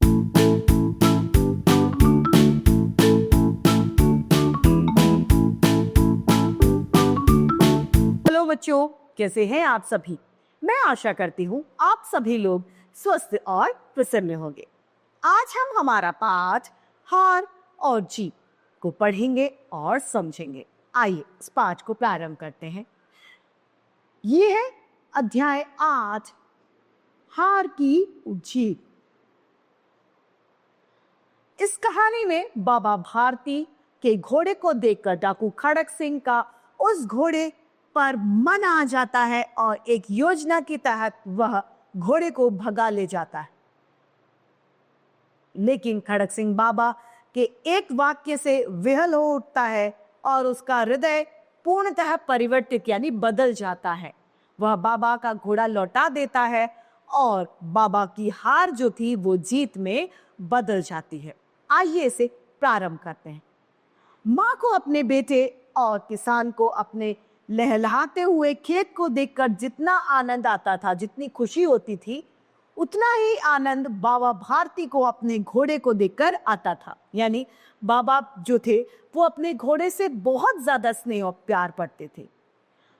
Hello बच्चों, कैसे हैं आप सभी। मैं आशा करती हूँ आप सभी लोग स्वस्थ और प्रसन्न होंगे। आज हम हमारा पाठ हार और जीत को पढ़ेंगे और समझेंगे। आइए इस पाठ को प्रारंभ करते हैं। ये है अध्याय 8, हार की जीत। इस कहानी में बाबा भारती के घोड़े को देखकर डाकू खड़क सिंह का उस घोड़े पर मन आ जाता है और एक योजना के तहत वह घोड़े को भगा ले जाता है। लेकिन खड़क सिंह बाबा के एक वाक्य से विहल हो उठता है और उसका हृदय पूर्णतः परिवर्तित यानी बदल जाता है। वह बाबा का घोड़ा लौटा देता है और बाबा की हार जो थी वो जीत में बदल जाती है। आइए इसे प्रारंभ करते हैं। माँ को अपने बेटे और किसान को अपने लहलहाते हुए खेत को देखकर जितना आनंद आता था, जितनी खुशी होती थी, उतना ही आनंद बाबा भारती को अपने घोड़े को देखकर आता था। यानी बाबा जो थे वो अपने घोड़े से बहुत ज्यादा स्नेह और प्यार करते थे।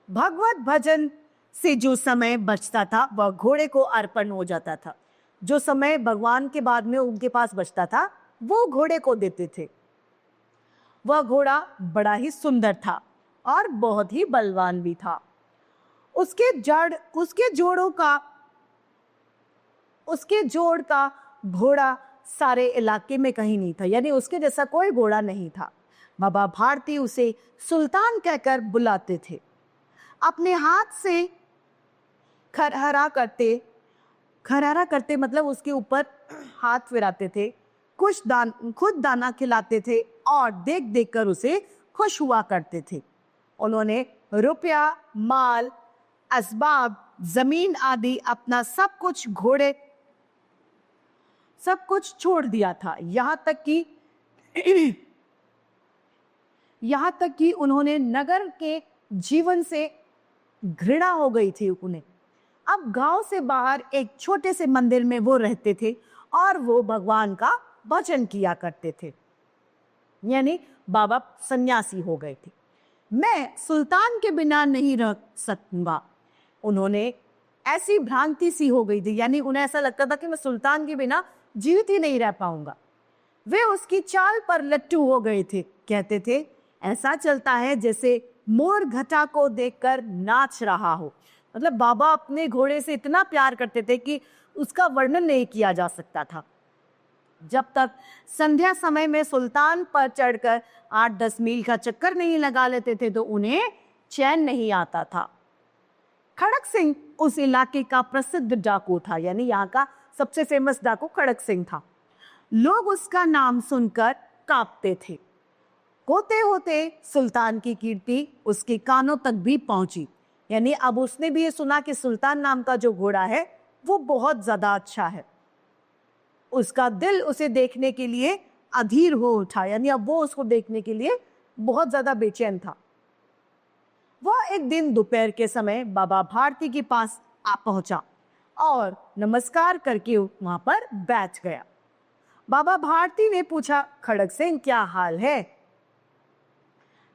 भगवत भजन से जो समय बचता था वह घोड़े को अर्पण हो जाता था। जो समय भगवान के बाद में उनके पास बचता था वो घोड़े को देते थे। वह घोड़ा बड़ा ही सुंदर था और बहुत ही बलवान भी था। उसके जोड़ का घोड़ा सारे इलाके में कहीं नहीं था, यानी उसके जैसा कोई घोड़ा नहीं था। बाबा भारती उसे सुल्तान कहकर बुलाते थे। अपने हाथ से खरहरा करते मतलब उसके ऊपर हाथ फिराते थे, खुद दाना खिलाते थे और देख देख कर उसे खुश हुआ करते थे। उन्होंने रुपया, माल, असबाब, जमीन आदि अपना सब कुछ छोड़ दिया था। यहाँ तक कि उन्होंने नगर के जीवन से घृणा हो गई थी उन्हें। अब गांव से बाहर एक छोटे से मंदिर में वो रहते थे और वो भगवान का भजन किया करते थे। यानी बाबा सन्यासी हो गए थे। मैं सुल्तान के बिना नहीं रह सकूंगा। उन्होंने ऐसी भ्रांति सी हो गई थी, यानी उन्हें ऐसा लगता था कि मैं सुल्तान के बिना जीवित ही नहीं रह पाऊंगा। वे उसकी चाल पर लट्टू हो गए थे। कहते थे ऐसा चलता है जैसे मोर घटा को देखकर नाच रहा हो। मतलब बाबा अपने घोड़े से इतना प्यार करते थे कि उसका वर्णन नहीं किया जा सकता था। जब तक संध्या समय में सुल्तान पर चढ़कर 8-10 मील का चक्कर नहीं लगा लेते थे तो उन्हें चैन नहीं आता था। खड़क सिंह उस इलाके का प्रसिद्ध डाकू था, यानी यहाँ का सबसे फेमस डाकू खड़क सिंह था। लोग उसका नाम सुनकर कांपते थे। होते होते सुल्तान की कीर्ति उसके कानों तक भी पहुंची। यानी अब उसने भी ये सुना कि सुल्तान नाम का जो घोड़ा है वो बहुत ज्यादा अच्छा है। उसका दिल उसे देखने के लिए अधीर हो उठा, यानी अब वो उसको देखने के लिए बहुत ज्यादा बेचैन था। वह एक दिन दोपहर के समय बाबा भारती के पास आ पहुंचा और नमस्कार करके वहां पर बैठ गया। बाबा भारती ने पूछा, खड़क सिंह क्या हाल है?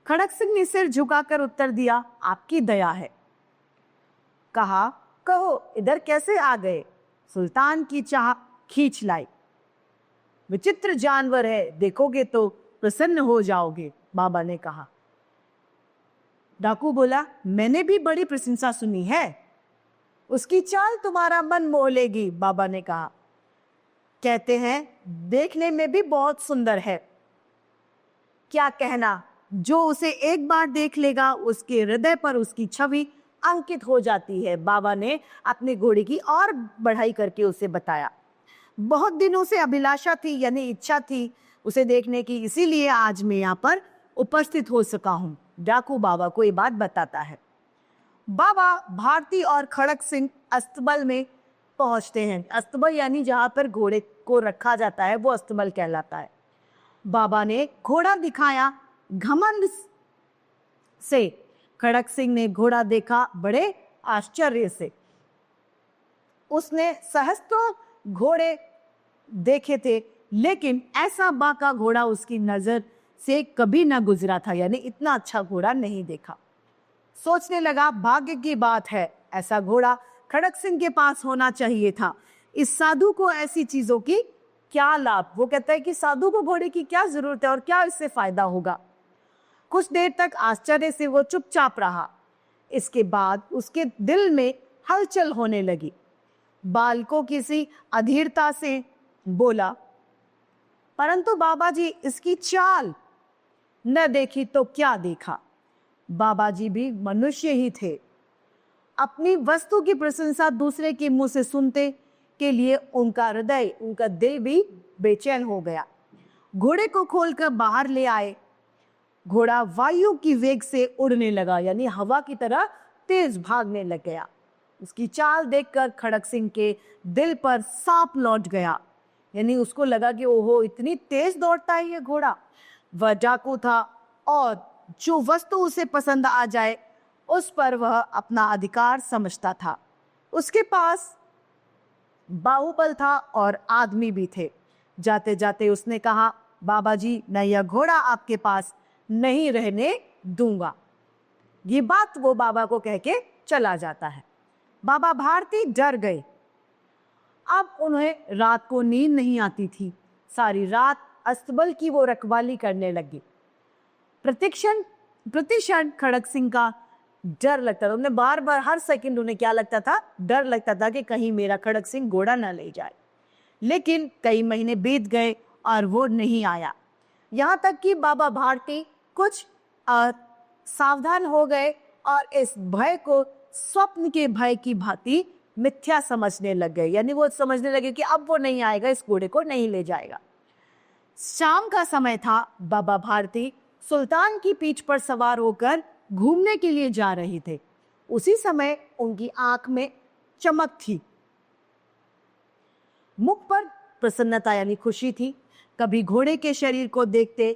खड़क सिंह ने सिर झुकाकर उत्तर दिया, आपकी दया है। कहा, कहो इधर कैसे आ गए? सुल्तान की चाह खींच लाई। विचित्र जानवर है, देखोगे तो प्रसन्न हो जाओगे, बाबा ने कहा। डाकू बोला, मैंने भी बड़ी प्रशंसा सुनी है। उसकी चाल तुम्हारा मन मोह लेगी, बाबा ने कहा। कहते हैं देखने में भी बहुत सुंदर है। क्या कहना, जो उसे एक बार देख लेगा उसके हृदय पर उसकी छवि अंकित हो जाती है, बाबा ने अपने घोड़े की और बढ़ाई करके उसे बताया। बहुत दिनों से अभिलाषा थी, यानी इच्छा थी उसे देखने की, इसीलिए आज मैं यहाँ पर उपस्थित हो सका हूँ। डाकू बाबा को ये बात बताता है। बाबा भारती और खड़क सिंह अस्तबल में पहुंचते हैं। अस्तबल यानी जहाँ पर घोड़े को रखा जाता है वो अस्तबल कहलाता है। बाबा ने घोड़ा दिखाया। घमंड से खड़क सिंह ने घोड़ा देखा बड़े आश्चर्य से। उसने सहस्त्रों घोड़े देखे थे, लेकिन ऐसा बांका घोड़ा उसकी नजर से कभी ना गुजरा था, यानी इतना अच्छा घोड़ा नहीं देखा। सोचने लगा भाग्य की बात है, ऐसा घोड़ा खड़क सिंह के पास होना चाहिए था। इस साधु को ऐसी चीजों की क्या लाभ? वो कहता है कि साधु को घोड़े की क्या जरूरत है और क्या इससे फायदा होगा। कुछ देर तक आश्चर्य से वो चुपचाप रहा। इसके बाद उसके दिल में हलचल होने लगी। बालको किसी अधीरता से बोला, परंतु बाबा जी इसकी चाल न देखी तो क्या देखा। बाबा जी भी मनुष्य ही थे। अपनी वस्तु की प्रशंसा दूसरे के मुंह से सुनते के लिए उनका हृदय, उनका दिल भी बेचैन हो गया। घोड़े को खोलकर बाहर ले आए। घोड़ा वायु की वेग से उड़ने लगा, यानी हवा की तरह तेज भागने लग गया। उसकी चाल देखकर खड़क सिंह के दिल पर सांप लौट गया, यानी उसको लगा कि ओहो इतनी तेज दौड़ता है ये घोड़ा। वह डाकू था और जो वस्तु उसे पसंद आ जाए उस पर वह अपना अधिकार समझता था। उसके पास बाहुबल था और आदमी भी थे। जाते जाते उसने कहा, बाबा जी मैं यह घोड़ा आपके पास नहीं रहने दूंगा। ये बात वो बाबा को कह के चला जाता है। बाबा भारती डर गए। अब उन्हें रात को नींद नहीं आती थी। सारी रात अस्तबल की वो रखवाली करने लगी। प्रतिक्षण खड़क सिंह का डर लगता था। उन्हें बार बार हर सेकंड उन्हें क्या लगता था? डर लगता था कि कहीं मेरा खड़क सिंह घोड़ा ना ले जाए। लेकिन कई महीने बीत गए और वो नहीं आया। यहाँ तक कि बाबा भारती कुछ सावधान हो गए और इस भय को स्वप्न के भय की भांति मिथ्या समझने लग गए, यानी वो समझने लगे कि अब वो नहीं आएगा, इस घोड़े को नहीं ले जाएगा। शाम का समय था। बाबा भारती सुल्तान की पीठ पर सवार होकर घूमने के लिए जा रहे थे। उसी समय उनकी आंख में चमक थी, मुख पर प्रसन्नता यानी खुशी थी। कभी घोड़े के शरीर को देखते,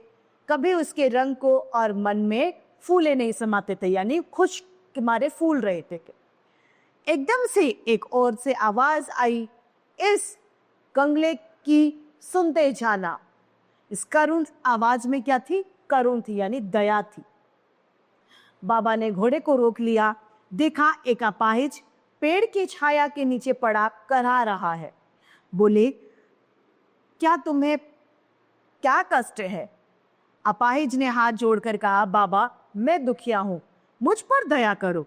कभी उसके रंग को, और मन में फूले नहीं समाते थे, यानी खुश के मारे फूल रहे थे। एकदम से एक ओर से आवाज आई, इस कंगले की सुनते जाना। इस करुण आवाज में क्या थी? करुण थी, यानी दया थी। बाबा ने घोड़े को रोक लिया। देखा एक अपाहिज पेड़ की छाया के नीचे पड़ा करहा रहा है। बोले, क्या तुम्हें क्या कष्ट है? अपाहिज ने हाथ जोड़कर कहा, बाबा मैं दुखिया हूं, मुझ पर दया करो।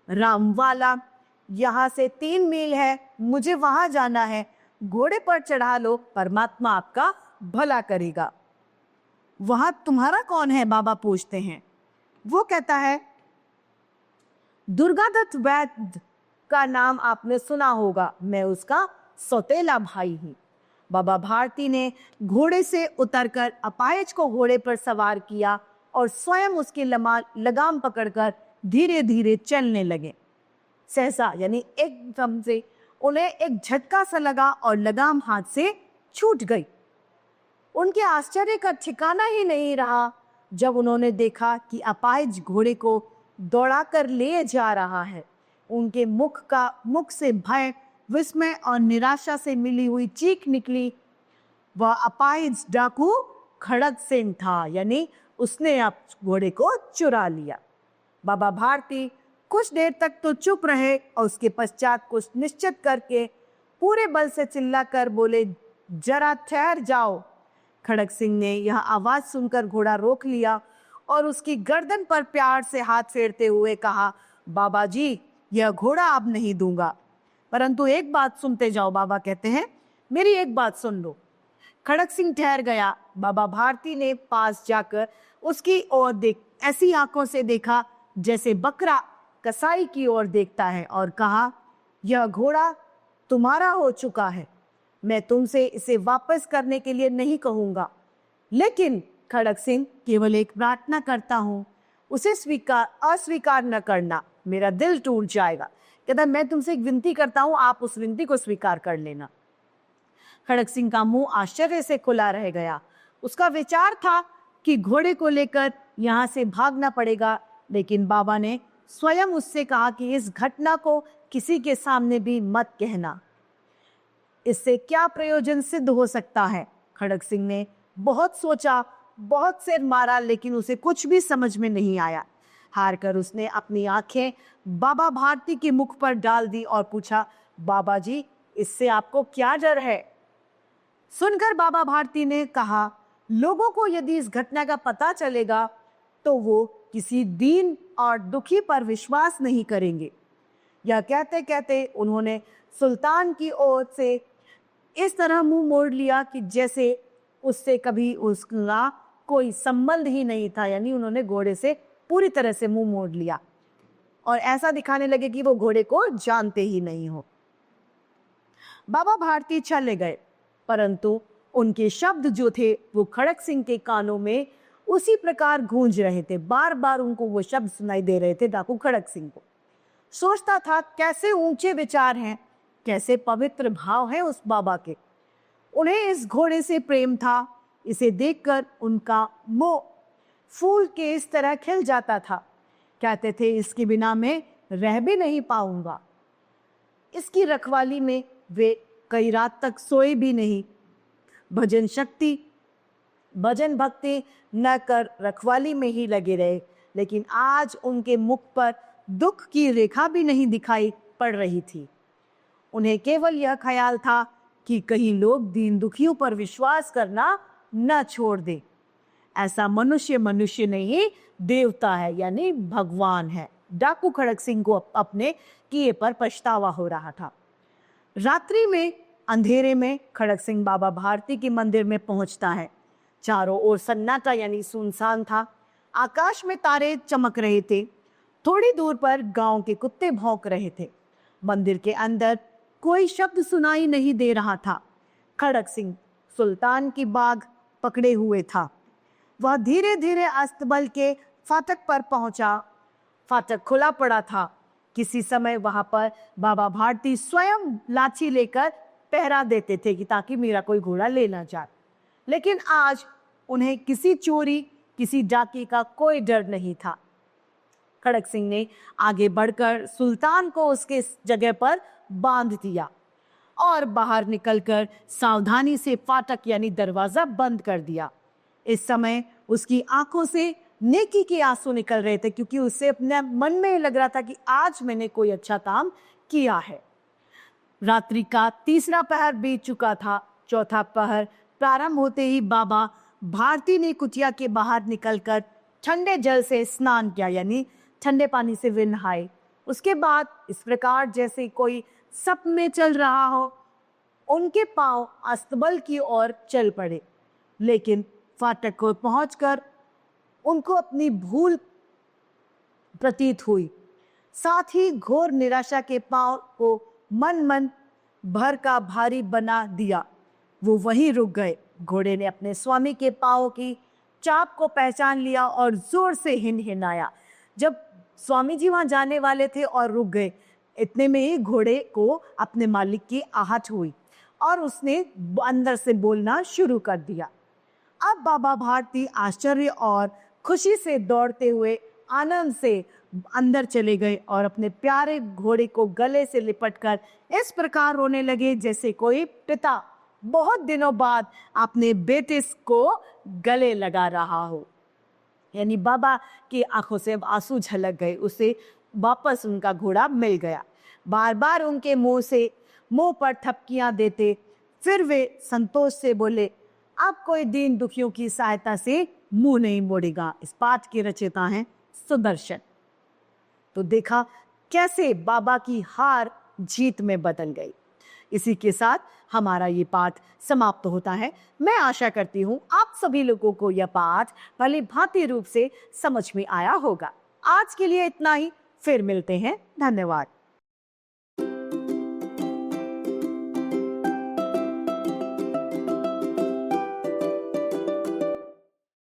रामवाला यहाँ से 3 मील है, मुझे वहां जाना है, घोड़े पर चढ़ा लो, परमात्मा आपका भला करेगा। वहां तुम्हारा कौन है? बाबा पूछते हैं। वो कहता है, दुर्गादत्त वैद्य का नाम आपने सुना होगा, मैं उसका सौतेला भाई हूं। बाबा भारती ने घोड़े से उतरकर अपाहिज को घोड़े पर सवार किया और स्वयं उसकी लगाम पकड़कर धीरे धीरे चलने लगे। सहसा यानी एकदम से उन्हें एक झटका सा लगा और लगाम हाथ से छूट गई। उनके आश्चर्य का ठिकाना ही नहीं रहा जब उन्होंने देखा कि अपाहिज घोड़े को दौड़ाकर ले जा रहा है। उनके मुख से भय, विस्मय और निराशा से मिली हुई चीख निकली। वह अपाहिज डाकू खड़क सिंह था, यानी उसने अब घोड़े को चुरा लिया। बाबा भारती कुछ देर तक तो चुप रहे और उसके पश्चात कुछ निश्चित करके पूरे बल से चिल्लाकर बोले, जरा ठहर जाओ। खड़क सिंह ने यह आवाज सुनकर घोड़ा रोक लिया और उसकी गर्दन पर प्यार से हाथ फेरते हुए कहा, बाबा जी यह घोड़ा अब नहीं दूंगा, परंतु एक बात सुनते जाओ। बाबा कहते हैं, मेरी एक बात सुन लो। खड़क सिंह ठहर गया। बाबा भारती ने पास जाकर उसकी ओर ऐसी आंखों से देखा जैसे बकरा कसाई की ओर देखता है और कहा, यह घोड़ा तुम्हारा हो चुका है, मैं तुमसे इसे वापस करने के लिए नहीं कहूंगा, लेकिन खड़क सिंह केवल एक प्रार्थना करता हूं, उसे अस्वीकार न करना, मेरा दिल टूट जाएगा। कहता, मैं तुमसे एक विनती करता हूं, आप उस विनती को स्वीकार कर लेना। खड़क सिंह का मुंह आश्चर्य से खुला रह गया। उसका विचार था कि घोड़े को लेकर यहाँ से भागना पड़ेगा, लेकिन बाबा ने स्वयं उससे कहा कि इस घटना को किसी के सामने भी मत कहना। इससे क्या प्रयोजन सिद्ध हो सकता है? खड़ग सिंह ने बहुत सोचा, बहुत सिर मारा, लेकिन उसे कुछ भी समझ में नहीं आया। हार कर उसने अपनी आंखें बाबा भारती के मुख पर डाल दी और पूछा, बाबा जी, इससे आपको क्या डर है? सुनकर बाबा भारती ने कहा, लोगों को यदि इस घटना का पता चलेगा तो वो किसी दीन और दुखी पर विश्वास नहीं करेंगे। यह कहते कहते उन्होंने सुल्तान की ओर से इस तरह मुंह मोड़ लिया कि जैसे उससे कभी उसका कोई संबंध ही नहीं था। यानी उन्होंने घोड़े से पूरी तरह से मुंह मोड़ लिया और ऐसा दिखाने लगे कि वो घोड़े को जानते ही नहीं हो। बाबा भारती चले गए, परंतु उनके शब्द जो थे वो खड़ग सिंह के कानों में उसी प्रकार गूंज रहे थे। बार बार उनको वो शब्द सुनाई दे रहे थे डाकू खड़ग सिंह को। सोचता था, कैसे ऊंचे विचार हैं, कैसे पवित्र भाव हैं उस बाबा के। उन्हें इस घोड़े से प्रेम था। इसे देखकर उनका मुंह फूल के इस तरह खिल जाता था। कहते थे, इसके बिना मैं रह भी नहीं पाऊंगा। इसकी रखवाली में वे कई रात तक सोए भी नहीं। भजन भक्ति न कर रखवाली में ही लगे रहे, लेकिन आज उनके मुख पर दुख की रेखा भी नहीं दिखाई पड़ रही थी। उन्हें केवल यह ख्याल था कि कहीं लोग दीन दुखियों पर विश्वास करना न छोड़ दे। ऐसा मनुष्य नहीं, देवता है, यानी भगवान है। डाकू खड़ग सिंह को अपने किए पर पछतावा हो रहा था। रात्रि में अंधेरे में खड़ग सिंह बाबा भारती के मंदिर में पहुंचता है। चारों ओर सन्नाटा यानी सुनसान था। आकाश में तारे चमक रहे थे। थोड़ी दूर पर गांव के कुत्ते भौंक रहे थे। मंदिर के अंदर कोई शब्द सुनाई नहीं दे रहा था। खड़ग सिंह सुल्तान की बाग पकड़े हुए था। वह धीरे धीरे अस्तबल के फाटक पर पहुंचा। फाटक खुला पड़ा था। किसी समय वहां पर बाबा भारती स्वयं लाठी लेकर पहरा देते थे कि ताकि मेरा कोई घोड़ा ले ना जाए, लेकिन आज उन्हें किसी चोरी, किसी डाके का कोई डर नहीं था। खड़ग सिंह ने आगे बढ़कर सुल्तान को उसके जगह पर बांध दिया और बाहर निकलकर सावधानी से फाटक यानी दरवाजा बंद कर दिया। इस समय उसकी आंखों से नेकी के आंसू निकल रहे थे, क्योंकि उसे अपने मन में लग रहा था कि आज मैंने कोई अच्छा काम किया है। रात्रि का तीसरा पहर बीत चुका था। चौथा पहर प्रारंभ होते ही बाबा भारती ने कुटिया के बाहर निकलकर ठंडे जल से स्नान किया, यानी ठंडे पानी से वे नहाए। उसके बाद इस प्रकार जैसे कोई सपने में चल रहा हो, उनके पांव अस्तबल की ओर चल पड़े, लेकिन फाटक को पहुंचकर उनको अपनी भूल प्रतीत हुई। साथ ही घोर निराशा के पांव को मन भर का भारी बना दिया। वो वहीं रुक गए। घोड़े ने अपने स्वामी के पांव की चाप को पहचान लिया और जोर से हिनहिनाया। जब स्वामी जी वहां जाने वाले थे और रुक गए, इतने में ही घोड़े को अपने मालिक की आहट हुई और उसने अंदर से बोलना शुरू कर दिया। अब बाबा भारती आश्चर्य और खुशी से दौड़ते हुए आनंद से अंदर चले गए और अपने प्यारे घोड़े को गले से लिपटकर इस प्रकार रोने लगे जैसे कोई पिता बहुत दिनों बाद अपने बेटे को गले लगा रहा हो। यानी बाबा की आंखों से आंसू झलक गए। उसे वापस उनका घोड़ा मिल गया। बार बार उनके मुंह पर थपकियां देते। फिर वे संतोष से बोले, अब कोई दीन दुखियों की सहायता से मुंह नहीं मोड़ेगा। इस पाठ के रचयिता हैं सुदर्शन। तो देखा कैसे बाबा की हार जीत में बदल गई। इसी के साथ हमारा ये पाठ समाप्त होता है। मैं आशा करती हूँ आप सभी लोगों को यह पाठ भली भांति रूप से समझ में आया होगा। आज के लिए इतना ही, फिर मिलते हैं। धन्यवाद।